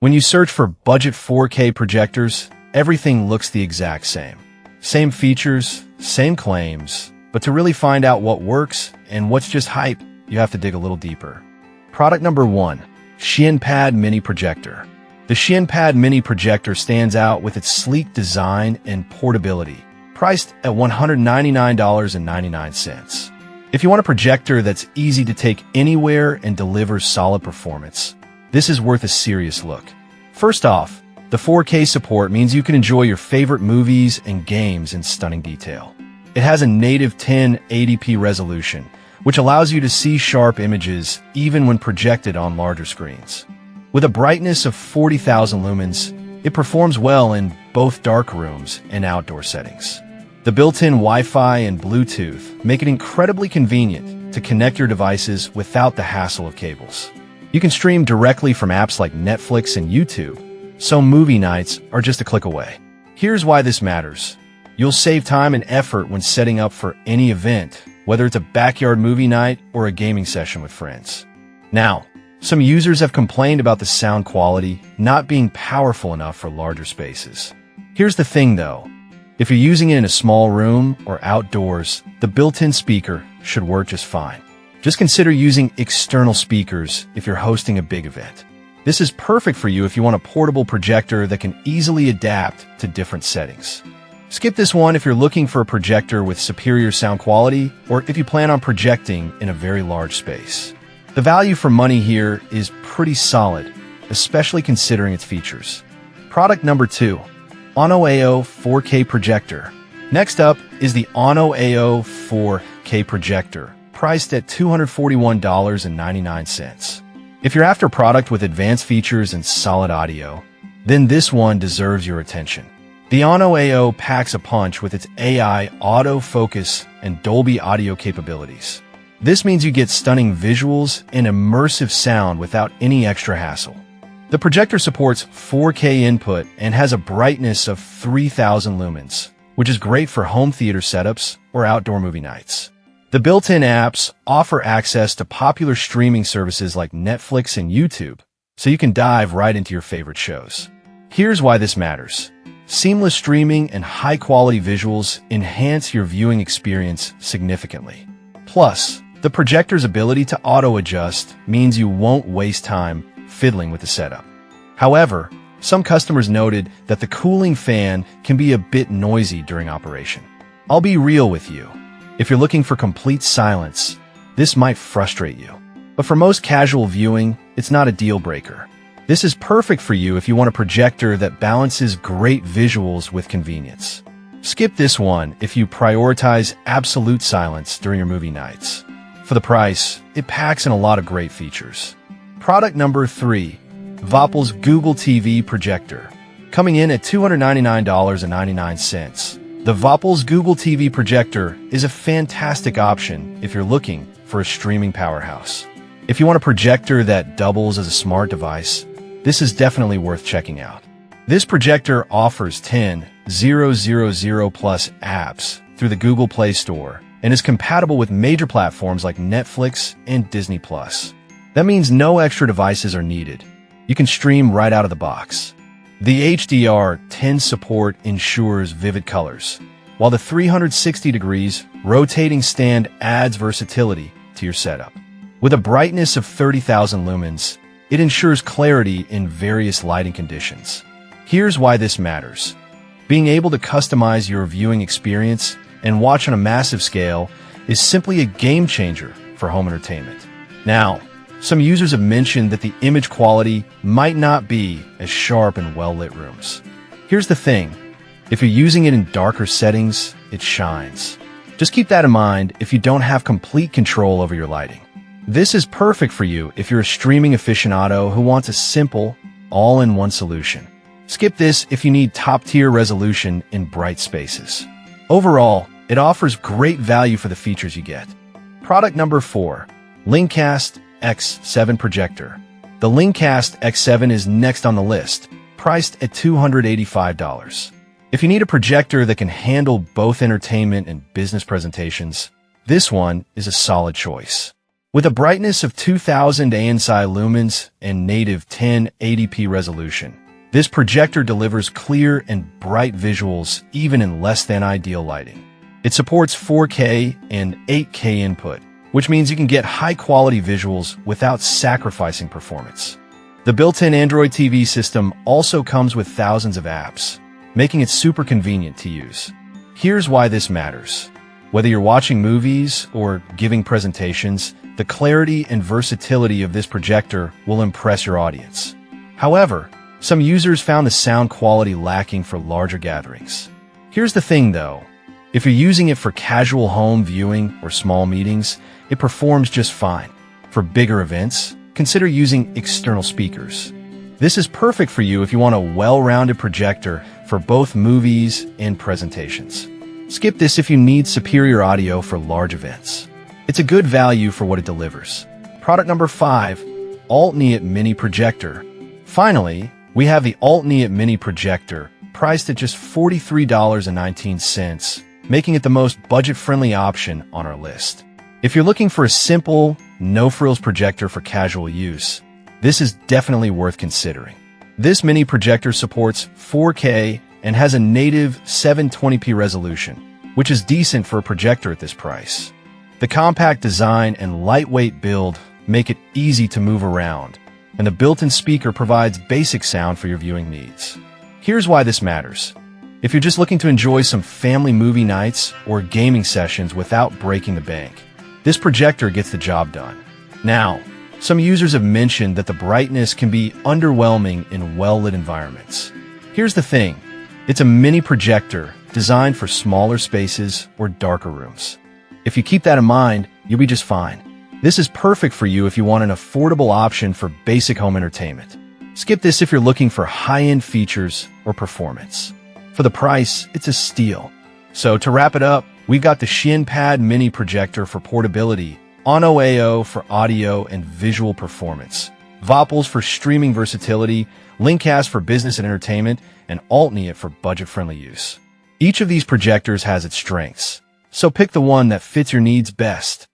When you search for budget 4K projectors, everything looks the exact same. Same features, same claims, but to really find out what works and what's just hype, you have to dig a little deeper. Product number 1, Xianpad Mini Projector. The Xianpad Mini Projector stands out with its sleek design and portability, priced at $199.99. If you want a projector that's easy to take anywhere and delivers solid performance, this is worth a serious look. First off, the 4K support means you can enjoy your favorite movies and games in stunning detail. It has a native 1080p resolution, which allows you to see sharp images even when projected on larger screens. With a brightness of 40,000 lumens, it performs well in both dark rooms and outdoor settings. The built-in Wi-Fi and Bluetooth make it incredibly convenient to connect your devices without the hassle of cables. You can stream directly from apps like Netflix and YouTube, so movie nights are just a click away. Here's why this matters. You'll save time and effort when setting up for any event, whether it's a backyard movie night or a gaming session with friends. Now, some users have complained about the sound quality not being powerful enough for larger spaces. Here's the thing though. If you're using it in a small room or outdoors, the built-in speaker should work just fine. Just consider using external speakers if you're hosting a big event. This is perfect for you if you want a portable projector that can easily adapt to different settings. Skip this one if you're looking for a projector with superior sound quality or if you plan on projecting in a very large space. The value for money here is pretty solid, especially considering its features. Product number 2, Ono AO 4K Projector. Next up is the Ono AO 4K Projector, priced at $241.99. If you're after a product with advanced features and solid audio, then this one deserves your attention. The Ono AO packs a punch with its AI autofocus and Dolby audio capabilities. This means you get stunning visuals and immersive sound without any extra hassle. The projector supports 4K input and has a brightness of 3,000 lumens, which is great for home theater setups or outdoor movie nights. The built-in apps offer access to popular streaming services like Netflix and YouTube, so you can dive right into your favorite shows. Here's why this matters. Seamless streaming and high-quality visuals enhance your viewing experience significantly. Plus, the projector's ability to auto-adjust means you won't waste time fiddling with the setup. However, some customers noted that the cooling fan can be a bit noisy during operation. I'll be real with you. If you're looking for complete silence, this might frustrate you. But for most casual viewing, it's not a deal breaker. This is perfect for you if you want a projector that balances great visuals with convenience. Skip this one if you prioritize absolute silence during your movie nights. For the price, it packs in a lot of great features. Product number 3, Voppel's Google TV Projector. Coming in at $299.99. The Voppel's Google TV Projector is a fantastic option if you're looking for a streaming powerhouse. If you want a projector that doubles as a smart device, this is definitely worth checking out. This projector offers 10,000+ apps through the Google Play Store and is compatible with major platforms like Netflix and Disney+. That means no extra devices are needed. You can stream right out of the box. The HDR10 support ensures vivid colors, while the 360 degrees rotating stand adds versatility to your setup. With a brightness of 30,000 lumens, it ensures clarity in various lighting conditions. Here's why this matters. Being able to customize your viewing experience and watch on a massive scale is simply a game changer for home entertainment. Now, some users have mentioned that the image quality might not be as sharp in well-lit rooms. Here's the thing. If you're using it in darker settings, it shines. Just keep that in mind if you don't have complete control over your lighting. This is perfect for you if you're a streaming aficionado who wants a simple, all-in-one solution. Skip this if you need top-tier resolution in bright spaces. Overall, it offers great value for the features you get. Product number 4, Linkcast X7 Projector. The Linkcast X7 is next on the list, priced at $285. If you need a projector that can handle both entertainment and business presentations, this one is a solid choice. With a brightness of 2000 ANSI lumens and native 1080p resolution, this projector delivers clear and bright visuals even in less than ideal lighting. It supports 4K and 8K input, which means you can get high-quality visuals without sacrificing performance. The built-in Android TV system also comes with thousands of apps, making it super convenient to use. Here's why this matters. Whether you're watching movies or giving presentations, the clarity and versatility of this projector will impress your audience. However, some users found the sound quality lacking for larger gatherings. Here's the thing though, if you're using it for casual home viewing or small meetings, it performs just fine. For bigger events, consider using external speakers. This is perfect for you if you want a well-rounded projector for both movies and presentations. Skip this if you need superior audio for large events. It's a good value for what it delivers. Product number 5, Alt-Neat Mini Projector. Finally, we have the Alt-Neat Mini Projector, priced at just $43.19, making it the most budget-friendly option on our list. If you're looking for a simple, no-frills projector for casual use, this is definitely worth considering. This mini projector supports 4K and has a native 720p resolution, which is decent for a projector at this price. The compact design and lightweight build make it easy to move around, and the built-in speaker provides basic sound for your viewing needs. Here's why this matters. If you're just looking to enjoy some family movie nights or gaming sessions without breaking the bank, this projector gets the job done. Now, some users have mentioned that the brightness can be underwhelming in well-lit environments. Here's the thing. It's a mini projector designed for smaller spaces or darker rooms. If you keep that in mind, you'll be just fine. This is perfect for you if you want an affordable option for basic home entertainment. Skip this if you're looking for high-end features or performance. For the price, it's a steal. So to wrap it up, we've got the ShinPad Mini Projector for portability, ONO for audio and visual performance, Vopples for streaming versatility, Linkcast for business and entertainment, and Alt-Neat for budget-friendly use. Each of these projectors has its strengths, so pick the one that fits your needs best.